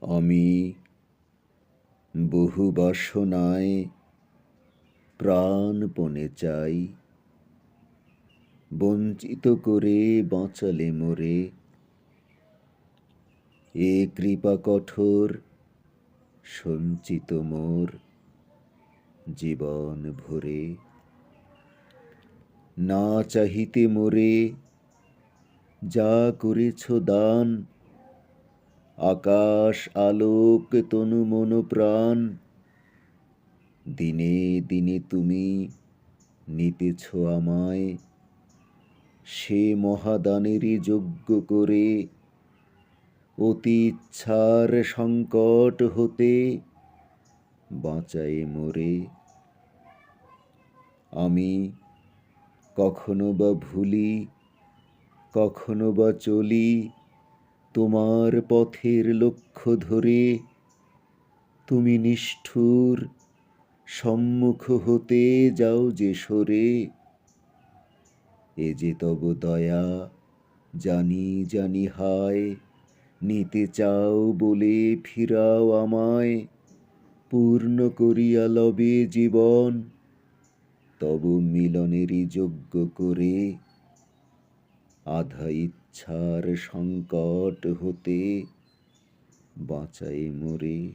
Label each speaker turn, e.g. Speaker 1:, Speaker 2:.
Speaker 1: আমি বহু বাসনায় প্রাণপণে চাই, বঞ্চিত করে বাঁচালে মোরে। এ কৃপা কঠোর সঞ্চিত মোর জীবন ভরে। না চাহিতে মোরে যা করেছ দান, আকাশ আলোক তনু মন প্রাণ। দিনে দিনে তুমি নিতেছ আমায়, সে মহাদানেরই যোগ্য করে। অতি ইচ্ছার সংকট হতে বাঁচায়ে মোরে। আমি কখনো বা ভুলি, কখনো বা চলি তোমার পথের লক্ষ্য ধরে। তুমি নিষ্ঠুর সম্মুখ হতে যাও যে সরে। এ যে তব দয়া জানি জানি হায়, নিতে চাও বলে ফিরাও আমায়। পূর্ণ করিয়া লবে জীবন তব মিলনেরই যোগ্য করে। আধা ইচ্ছার সংকট হতে বাঁচায়ে মোরে।